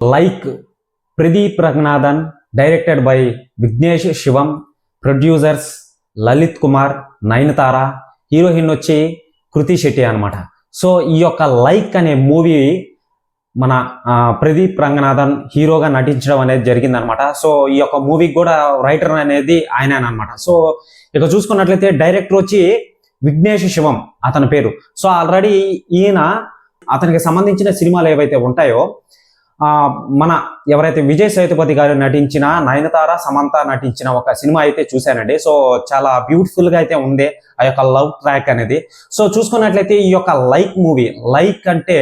Like Pradeep Ranganathan, directed by Vignesh Shivam, producers Lalit Kumar, Nayanthara, heroine వచ్చి కృతి శెట్టి అనమాట. So ఈ యొక్క లైక్ అనే మూవీ మన ప్రదీప్ రంగనాథన్ హీరోగా నటించడం అనేది జరిగిందనమాట. సో ఈ యొక్క మూవీకి కూడా రైటర్ అనేది ఆయననమాట. సో ఇక చూసుకున్నట్లయితే డైరెక్టర్ వచ్చి విఘ్నేష్ శివం అతని పేరు. సో ఆల్రెడీ ఈయన అతనికి సంబంధించిన సినిమాలు ఏవైతే ఉంటాయో మన ఎవరైతే విజయ్ సేతుపతి గారు నటించిన, నయనతార సమంత నటించిన ఒక సినిమా అయితే చూశానండి. సో చాలా బ్యూటిఫుల్ గా అయితే ఉంది ఆ యొక్క లవ్ ట్రాక్ అనేది. సో చూసుకున్నట్లయితే ఈ యొక్క లైక్ మూవీ, లైక్ అంటే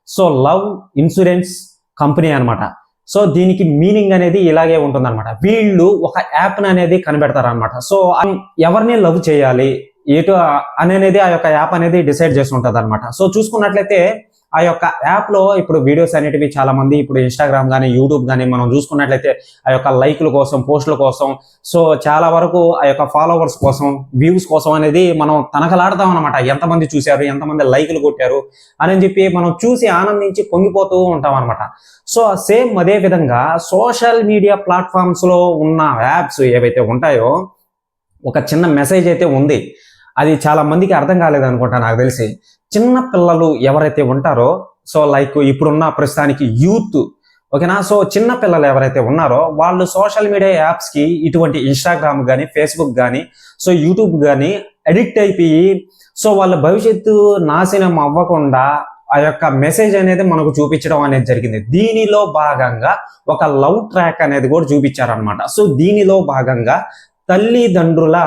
సో లవ్ ఇన్సూరెన్స్ కంపెనీ అనమాట. సో దీనికి మీనింగ్ అనేది ఇలాగే ఉంటుందన్నమాట. వీళ్ళు ఒక యాప్ అనేది కనిపెడతారనమాట. సో ఎవరిని లవ్ చేయాలి ఏటు అనేది ఆ యొక్క యాప్ అనేది డిసైడ్ చేసి ఉంటుంది అనమాట. సో చూసుకున్నట్లయితే ఆ యొక్క యాప్ లో ఇప్పుడు వీడియోస్ అనేటివి చాలా మంది ఇప్పుడు ఇన్స్టాగ్రామ్ కానీ యూట్యూబ్ కానీ మనం చూసుకున్నట్లయితే ఆ యొక్క లైక్ల కోసం, పోస్టుల కోసం, సో చాలా వరకు ఆ యొక్క ఫాలోవర్స్ కోసం, వ్యూస్ కోసం అనేది మనం తనకలాడతాం అనమాట. ఎంతమంది చూశారు, ఎంతమంది లైక్లు కొట్టారు అని చెప్పి మనం చూసి ఆనందించి పొంగిపోతూ ఉంటాం అనమాట. సో సేమ్ అదే విధంగా సోషల్ మీడియా ప్లాట్ఫామ్స్ లో ఉన్న యాప్స్ ఏవైతే ఉంటాయో ఒక చిన్న మెసేజ్ అయితే ఉంది. అది చాలా మందికి అర్థం కాలేదు అనుకుంటా నాకు తెలిసి. చిన్న పిల్లలు ఎవరైతే ఉంటారో, సో లైక్ ఇప్పుడున్న ప్రస్తుతానికి యూత్, ఓకేనా. సో చిన్న పిల్లలు ఎవరైతే ఉన్నారో వాళ్ళు సోషల్ మీడియా యాప్స్ కి, ఇటువంటి ఇన్స్టాగ్రామ్ కానీ, ఫేస్బుక్ కానీ, సో యూట్యూబ్ కానీ అడిక్ట్ అయిపోయి సో వాళ్ళ భవిష్యత్తు నాశనం అవ్వకుండా ఆ యొక్క మెసేజ్ అనేది మనకు చూపించడం అనేది జరిగింది. దీనిలో భాగంగా ఒక లవ్ ట్రాక్ అనేది కూడా చూపించారనమాట. సో దీనిలో భాగంగా తల్లిదండ్రుల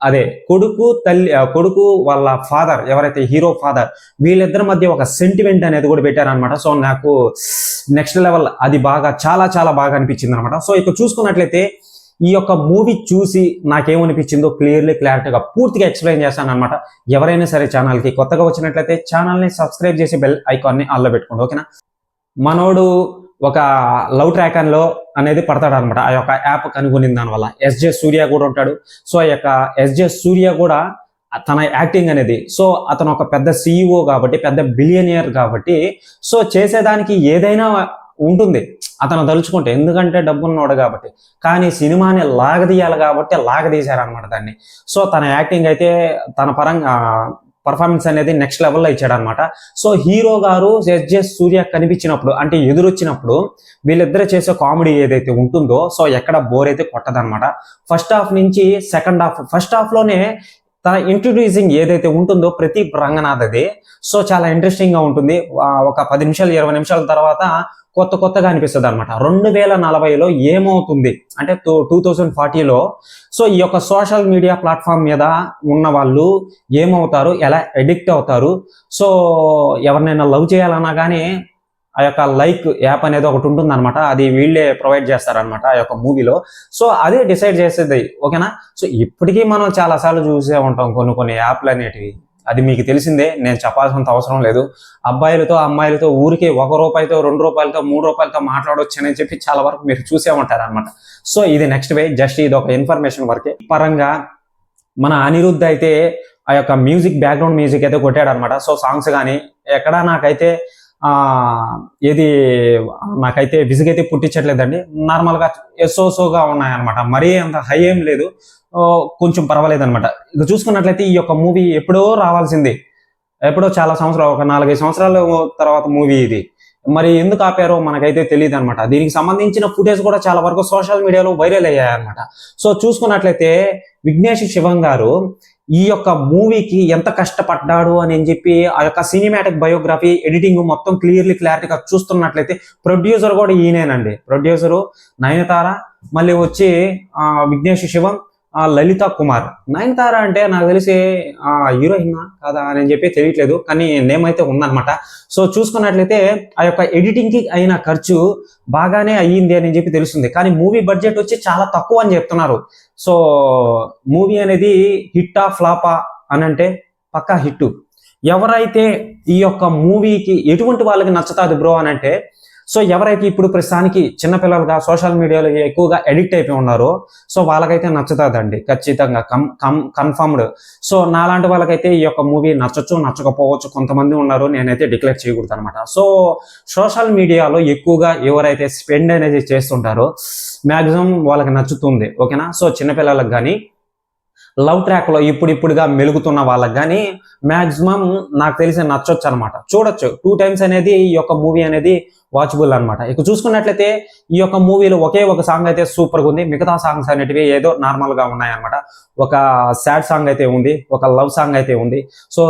అదే కొడుకు వాళ్ళ ఫాదర్ ఎవరైతే హీరో ఫాదర్, వీళ్ళిద్దరి మధ్య ఒక సెంటిమెంట్ అనేది కూడా పెట్టారనమాట. సో నాకు నెక్స్ట్ లెవెల్ అది బాగా చాలా చాలా బాగా అనిపించింది అనమాట. సో ఇక చూసుకున్నట్లయితే ఈ యొక్క మూవీ చూసి నాకేమనిపించిందో క్లారిటీగా పూర్తిగా ఎక్స్ప్లెయిన్ చేస్తాను అనమాట. ఎవరైనా సరే ఛానల్కి కొత్తగా వచ్చినట్లయితే ఛానల్ని సబ్స్క్రైబ్ చేసి బెల్ ఐకాన్ని ఆన్లో పెట్టుకోండి, ఓకేనా. మనోడు ఒక లవ్ ట్రాక్ లో అనేది పడతాడు అనమాట. ఆ యొక్క యాప్ కనుగొనిన దానివల్ల ఎస్జే సూర్య కూడా ఉంటాడు. సో ఆ యొక్క ఎస్జే సూర్య కూడా తన యాక్టింగ్ అనేది, సో అతను ఒక పెద్ద CEO కాబట్టి, పెద్ద బిలియనియర్ కాబట్టి, సో చేసేదానికి ఏదైనా ఉంటుంది అతను తలుచుకుంటే, ఎందుకంటే డబ్బున్నోడు కాబట్టి. కానీ సినిమాని లాగదీయాలి కాబట్టి లాగదీశారనమాట దాన్ని. సో తన యాక్టింగ్ అయితే తన పరంగా పర్ఫార్మెన్స్ అనేది నెక్స్ట్ లెవెల్లో ఇచ్చాడనమాట. సో హీరో గారు ఎస్జే సూర్య కనిపించినప్పుడు, అంటే ఎదురొచ్చినప్పుడు వీళ్ళిద్దరు చేసే కామెడీ ఏదైతే ఉంటుందో సో ఎక్కడ బోర్ అయితే కొట్టదనమాట. ఫస్ట్ హాఫ్ నుంచి సెకండ్ హాఫ్, ఫస్ట్ హాఫ్ లోనే తన ఇంట్రడ్యూసింగ్ ఏదైతే ఉంటుందో ప్రదీప్ రంగనాథ్ది, సో చాలా ఇంట్రెస్టింగ్ గా ఉంటుంది. ఒక 10 నిమిషాలు 20 నిమిషాల తర్వాత కొత్తగా అనిపిస్తుంది అనమాట. 2040లో ఏమవుతుంది అంటే 2040లో సో ఈ యొక్క సోషల్ మీడియా ప్లాట్ఫామ్ మీద ఉన్న వాళ్ళు ఏమవుతారు, ఎలా అడిక్ట్ అవుతారు, సో ఎవరినైనా లవ్ చేయాలన్నా కానీ ఆ యొక్క లైక్ యాప్ అనేది ఒకటి ఉంటుంది అనమాట. అది వీళ్ళే ప్రొవైడ్ చేస్తారనమాట ఆ యొక్క మూవీలో. సో అదే డిసైడ్ చేసేది, ఓకేనా. సో ఇప్పటికీ మనం చాలాసార్లు చూసే ఉంటాం కొన్ని యాప్లు అనేటివి, అది మీకు తెలిసిందే, నేను చెప్పాల్సినంత అవసరం లేదు. అబ్బాయిలతో అమ్మాయిలతో ఊరికే ₹1, ₹2, ₹3 మాట్లాడవచ్చు అని చెప్పి చాలా వరకు మీరు చూసే ఉంటారు అనమాట. సో ఇది నెక్స్ట్ వే, జస్ట్ ఇది ఒక ఇన్ఫర్మేషన్ వరకే. పరంగా మన అనిరుద్ధ్ అయితే ఆ యొక్క మ్యూజిక్, బ్యాక్గ్రౌండ్ మ్యూజిక్ అయితే కొట్టాడు అనమాట. సో సాంగ్స్ కానీ ఎక్కడ నాకైతే నాకైతే విసుగైతే పుట్టించట్లేదండి. నార్మల్గా ఎసోసోగా ఉన్నాయన్నమాట, మరీ అంత హై ఏం లేదు, కొంచెం పర్వాలేదు అనమాట. ఇక చూసుకున్నట్లయితే ఈ యొక్క మూవీ ఎప్పుడో రావాల్సింది, ఎప్పుడో చాలా సంవత్సరాలు, ఒక 4-5 సంవత్సరాల తర్వాత మూవీ ఇది. మరి ఎందుకు ఆపారో మనకైతే తెలియదు అనమాట. దీనికి సంబంధించిన ఫుటేజ్ కూడా చాలా వరకు సోషల్ మీడియాలో వైరల్ అయ్యాయన్నమాట. సో చూసుకున్నట్లయితే విఘ్నేష్ శివం గారు ఈ యొక్క మూవీకి ఎంత కష్టపడ్డాడు అని చెప్పి ఆ యొక్క సినిమాటిక్ బయోగ్రఫీ, ఎడిటింగ్ మొత్తం క్లారిటీగా చూస్తున్నట్లయితే ప్రొడ్యూసర్ కూడా ఈయనేనండి. ప్రొడ్యూసరు నయనతార, మళ్ళీ వచ్చి విఘ్నేష్ శివం, లలిత కుమార్. నయనతార అంటే నాకు తెలిసి హీరోయిన్ కాదా అని చెప్పి తెలియట్లేదు, కానీ నేమ్ అయితే ఉందన్నమాట. సో చూసుకున్నట్లయితే ఆ యొక్క ఎడిటింగ్ కి అయిన ఖర్చు బాగానే అయ్యింది అని చెప్పి తెలుస్తుంది. కానీ మూవీ బడ్జెట్ వచ్చి చాలా తక్కువ అని చెప్తున్నారు. సో మూవీ అనేది హిట్టా ఫ్లాపా అని అంటే పక్కా హిట్. ఎవరైతే ఈ యొక్క మూవీకి ఎటువంటి వాళ్ళకి నచ్చుతుంది బ్రో అని అంటే, సో ఎవరైతే ఇప్పుడు ప్రస్తుతానికి చిన్నపిల్లలుగా సోషల్ మీడియాలో ఎక్కువగా ఎడిక్ట్ అయిపోయి ఉన్నారో సో వాళ్ళకైతే నచ్చుతుందండి ఖచ్చితంగా, కన్ఫర్మ్డ్. సో నాలాంటి వాళ్ళకైతే ఈ యొక్క మూవీ నచ్చచ్చు, నచ్చకపోవచ్చు, కొంతమంది ఉన్నారు, నేనైతే డిక్లేర్ చేయకూడదు అనమాట. సో సోషల్ మీడియాలో ఎక్కువగా ఎవరైతే స్పెండ్ అనేది చేస్తుంటారో మ్యాక్సిమం వాళ్ళకి నచ్చుతుంది, ఓకేనా. సో చిన్నపిల్లలకు కానీ లవ్ ట్రాక్లో ఇప్పుడిప్పుడుగా మెలుగుతున్న వాళ్ళకి కానీ మ్యాక్సిమం నాకు తెలిసి నచ్చొచ్చు అనమాట, చూడొచ్చు. 2 times అనేది ఈ యొక్క మూవీ అనేది వాచబుల్ అనమాట. ఇక చూసుకున్నట్లయితే ఈ యొక్క మూవీలో ఒకే ఒక సాంగ్ అయితే సూపర్గా ఉంది, మిగతా సాంగ్స్ అనేటివి ఏదో నార్మల్గా ఉన్నాయన్నమాట. ఒక సాడ్ సాంగ్ అయితే ఉంది, ఒక లవ్ సాంగ్ అయితే ఉంది. సో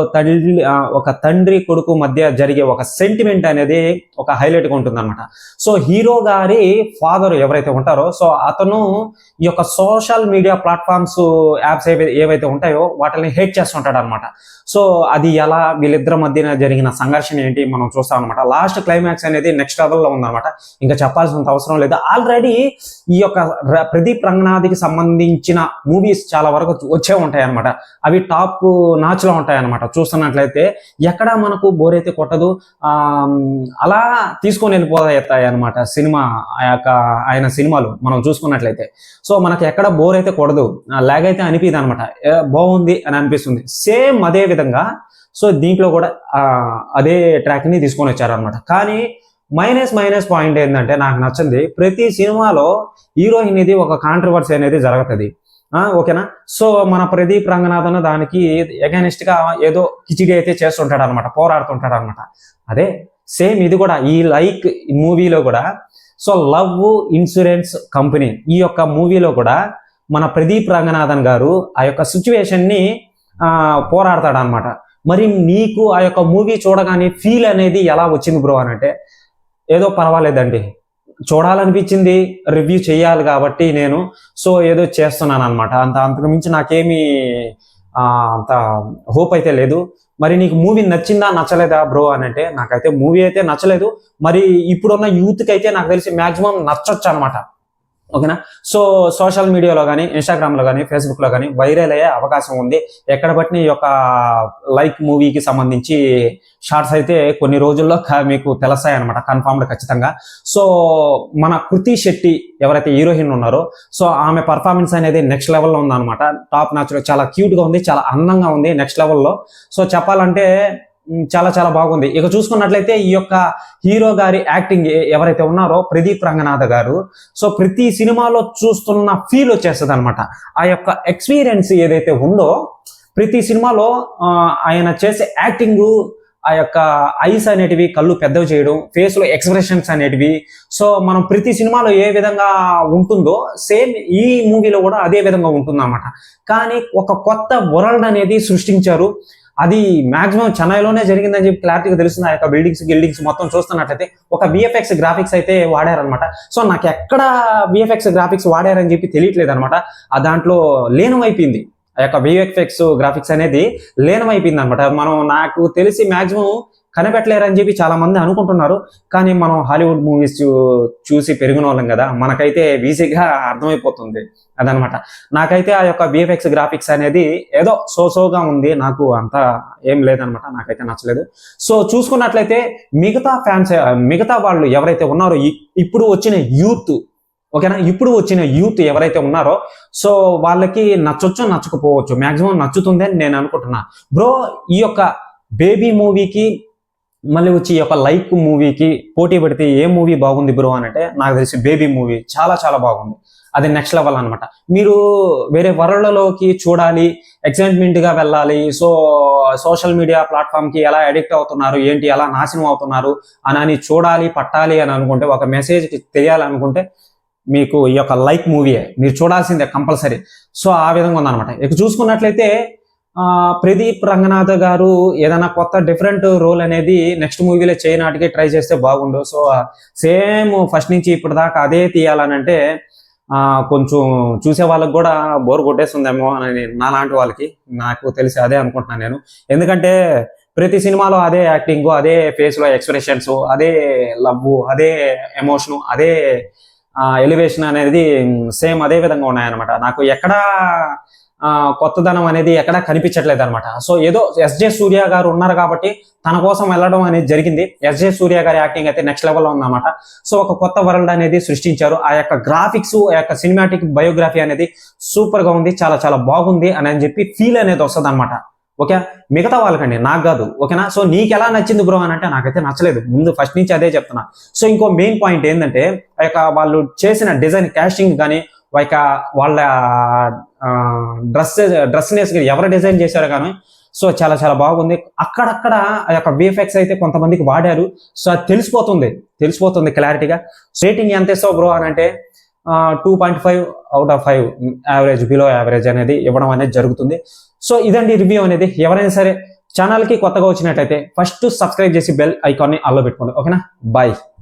ఒక తండ్రి కొడుకు మధ్య జరిగే ఒక సెంటిమెంట్ అనేది ఒక హైలైట్గా ఉంటుంది అనమాట. సో హీరో గారి ఫాదర్ ఎవరైతే ఉంటారో సో అతను ఈ యొక్క సోషల్ మీడియా ప్లాట్ఫామ్స్ యాప్స్ ఏవైతే ఉంటాయో వాటిని హేట్ చేస్తుంటాడు అనమాట. సో అది ఎలా, వీళ్ళిద్దరి మధ్యన జరిగిన సంఘర్షణ ఏంటి మనం చూస్తాం అనమాట. లాస్ట్ క్లైమాక్స్ అనేది నెక్స్ట్ లెవెల్లో ఉందన్నమాట, ఇంకా చెప్పాల్సినంత అవసరం లేదు. ఆల్రెడీ ఈ యొక్క ప్రదీప్ రంగనాథ్కి సంబంధించిన మూవీస్ చాలా వరకు వచ్చే ఉంటాయి అనమాట. అవి టాప్ నాచ్లో ఉంటాయి అనమాట. చూస్తున్నట్లయితే ఎక్కడ మనకు బోర్ అయితే కొట్టదు, అలా తీసుకొని వెళ్ళిపోతాయి అనమాట సినిమా. ఆయన సినిమాలు మనం చూసుకున్నట్లయితే సో మనకి ఎక్కడ బోర్ అయితే కొడదు, లాగ్ అయితే అనిపిది అనమాట, బాగుంది అని అనిపిస్తుంది. సేమ్ అదే విధంగా సో దీంట్లో కూడా అదే ట్రాక్ని తీసుకొని వచ్చారనమాట. కానీ మైనస్ పాయింట్ ఏంటంటే నాకు నచ్చింది, ప్రతి సినిమాలో హీరోయిన్ ఇది ఒక కాంట్రవర్సీ అనేది జరుగుతుంది, ఓకేనా. సో మన ప్రదీప్ రంగనాథన్ దానికి ఎగైనిస్ట్ గా ఏదో కిచిడి అయితే చేస్తుంటాడు అనమాట, పోరాడుతుంటాడు అనమాట. అదే సేమ్ ఇది కూడా ఈ లైక్ మూవీలో కూడా సో లవ్ ఇన్సూరెన్స్ కంపెనీ ఈ యొక్క మూవీలో కూడా మన ప్రదీప్ రంగనాథన్ గారు ఆ యొక్క సిచ్యువేషన్ ని పోరాడతాడు అనమాట. మరి నీకు ఆ యొక్క మూవీ చూడగానే ఫీల్ అనేది ఎలా వచ్చింది బ్రో అని అంటే, ఏదో పర్వాలేదండి, చూడాలనిపించింది, రివ్యూ చేయాలి కాబట్టి నేను సో ఏదో చేస్తున్నాను అనమాట. అంతకు మించి నాకేమీ అంత హోప్ అయితే లేదు. మరి నీకు మూవీ నచ్చిందా నచ్చలేదా బ్రో అని అంటే, నాకైతే మూవీ అయితే నచ్చలేదు. మరి ఇప్పుడున్న యూత్కి అయితే నాకు తెలిసి మ్యాక్సిమం నచ్చొచ్చు అనమాట, ఓకేనా. సో సోషల్ మీడియాలో కానీ, ఇన్స్టాగ్రామ్లో కానీ, ఫేస్బుక్లో కానీ వైరల్ అయ్యే అవకాశం ఉంది. ఎక్కడ బట్టిన ఈ యొక్క లైక్ మూవీకి సంబంధించి షార్ట్స్ అయితే కొన్ని రోజుల్లో మీకు తెలుస్తాయి అనమాట, కన్ఫర్మ్డ్ ఖచ్చితంగా. సో మన కృతి శెట్టి ఎవరైతే హీరోయిన్ ఉన్నారో సో ఆమె పర్ఫార్మెన్స్ అనేది నెక్స్ట్ లెవెల్లో ఉందన్నమాట. టాప్ నాచ్లో చాలా క్యూట్గా ఉంది, చాలా అందంగా ఉంది, నెక్స్ట్ లెవెల్లో. సో చెప్పాలంటే చాలా బాగుంది. ఇక చూసుకున్నట్లయితే ఈ యొక్క హీరో గారి యాక్టింగ్ ఎవరైతే ఉన్నారో ప్రదీప్ రంగనాథ్ గారు సో ప్రతి సినిమాలో చూస్తున్న ఫీల్ వచ్చేస్తుంది అనమాట. ఆ యొక్క ఎక్స్పీరియన్స్ ఏదైతే ఉందో ప్రతి సినిమాలో ఆయన చేసే యాక్టింగ్, ఆ యొక్క ఐస్ అనేటివి, కళ్ళు పెద్దవి చేయడం, ఫేస్ లో ఎక్స్ప్రెషన్స్ అనేటివి సో మనం ప్రతి సినిమాలో ఏ విధంగా ఉంటుందో సేమ్ ఈ మూవీలో కూడా అదే విధంగా ఉంటుంది అనమాట. కానీ ఒక కొత్త వరల్డ్ అనేది సృష్టించారు. అది మాక్సిమం చెన్నైలోనే జరిగిందని చెప్పి క్లారిటీగా తెలుస్తుంది. ఆ యొక్క బిల్డింగ్స్ మొత్తం చూస్తున్నట్లయితే ఒక విఎఫ్ఎక్స్ గ్రాఫిక్స్ అయితే వాడారనమాట. సో నాకు ఎక్కడ విఎఫ్ఎక్స్ గ్రాఫిక్స్ వాడారని చెప్పి తెలియట్లేదు అనమాట. ఆ దాంట్లో లీనమైపోయింది, ఆ యొక్క విఎఫ్ఎక్స్ గ్రాఫిక్స్ అనేది లీనమైపోయింది అనమాట. మనం నాకు తెలిసి మాక్సిమం కనిపెట్టలేరని చెప్పి చాలా మంది అనుకుంటున్నారు. కానీ మనం హాలీవుడ్ మూవీస్ చూసి పెరిగిన వాళ్ళం కదా, మనకైతే ఈజీగా అర్థమైపోతుంది అదనమాట. నాకైతే ఆ యొక్క విఎఫ్ఎక్స్ గ్రాఫిక్స్ అనేది ఏదో సోగా ఉంది, నాకు అంత ఏం లేదనమాట, నాకైతే నచ్చలేదు. సో చూసుకున్నట్లయితే మిగతా వాళ్ళు ఎవరైతే ఉన్నారో ఇప్పుడు వచ్చిన యూత్, ఓకేనా, ఇప్పుడు వచ్చిన యూత్ ఎవరైతే ఉన్నారో సో వాళ్ళకి నచ్చొచ్చు, నచ్చకపోవచ్చు, మాక్సిమం నచ్చుతుంది అని నేను అనుకుంటున్నా. బ్రో ఈ యొక్క బేబీ మూవీకి మళ్ళీ వచ్చి ఈ యొక్క లైక్ మూవీకి పోటీ పెడితే ఏ మూవీ బాగుంది బ్రో అని అంటే నాకు తెలిసి బేబీ మూవీ చాలా బాగుంది. అది నెక్స్ట్ లెవెల్ అనమాట. మీరు వేరే వరల్డ్లోకి చూడాలి, ఎక్సైట్మెంట్గా వెళ్ళాలి, సో సోషల్ మీడియా ప్లాట్ఫామ్కి ఎలా అడిక్ట్ అవుతున్నారు ఏంటి, ఎలా నాశనం అవుతున్నారు అని చూడాలి, పట్టాలి అని అనుకుంటే, ఒక మెసేజ్కి తెలియాలనుకుంటే మీకు ఈ యొక్క లైక్ మూవీయే మీరు చూడాల్సిందే కంపల్సరీ. సో ఆ విధంగా ఉందన్నమాట. ఇక చూసుకున్నట్లయితే ప్రదీప్ రంగనాథ్ గారు ఏదైనా కొత్త డిఫరెంట్ రోల్ అనేది నెక్స్ట్ మూవీలో చేయనాటికి ట్రై చేస్తే బాగుండు. సో సేమ్ ఫస్ట్ నుంచి ఇప్పటిదాకా అదే తీయాలని అంటే కొంచెం చూసే వాళ్ళకి కూడా బోర్ కొట్టేస్తుందేమో అని నాలాంటి వాళ్ళకి, నాకు తెలిసి అదే అనుకుంటున్నాను నేను. ఎందుకంటే ప్రతి సినిమాలో అదే యాక్టింగ్, అదే ఫేస్లో ఎక్స్ప్రెషన్స్, అదే లవ్, అదే ఎమోషను, అదే ఎలివేషన్ అనేది సేమ్ అదే విధంగా ఉన్నాయన్నమాట. నాకు ఎక్కడా కొత్తదనం అనేది ఎక్కడ కనిపించట్లేదు అనమాట. సో ఏదో ఎస్జే సూర్య గారు ఉన్నారు కాబట్టి తన కోసం వెళ్ళడం అనేది జరిగింది. ఎస్జే సూర్య గారి యాక్టింగ్ అయితే నెక్స్ట్ లెవెల్లో ఉందన్నమాట. సో ఒక కొత్త వరల్డ్ అనేది సృష్టించారు. ఆ యొక్క గ్రాఫిక్స్, ఆ యొక్క సినిమాటిక్ బయోగ్రఫీ అనేది సూపర్ గా ఉంది, చాలా చాలా బాగుంది అని చెప్పి ఫీల్ అనేది వస్తుంది అనమాట. ఓకే, మిగతా వాళ్ళకండి, నాకు కాదు. ఓకేనా. సో నీకు ఎలా నచ్చింది బ్రో అని అంటే నాకైతే నచ్చలేదు, ముందు ఫస్ట్ నుంచి అదే చెప్తున్నా. సో ఇంకో మెయిన్ పాయింట్ ఏంటంటే ఆ యొక్క వాళ్ళు చేసిన డిజైన్, కాస్టింగ్ కానీ వాళ్ళ డ్రెస్నెస్ ఎవరు డిజైన్ చేశారు కానీ సో చాలా చాలా బాగుంది. అక్కడక్కడ ఆ యొక్క విఎఫ్ఎక్స్ అయితే కొంతమందికి వాడారు. సో అది తెలిసిపోతుంది క్లారిటీగా. రేటింగ్ ఎంత ఇస్తావు బ్రో అని అంటే 2.5 out of 5 average, below average అనేది ఇవ్వడం అనేది జరుగుతుంది. సో ఇదండి రివ్యూ అనేది. ఎవరైనా సరే ఛానల్కి కొత్తగా వచ్చినట్టయితే ఫస్ట్ సబ్స్క్రైబ్ చేసి బెల్ ఐకాన్ని ఆల్లో పెట్టుకోండి. ఓకేనా, బాయ్.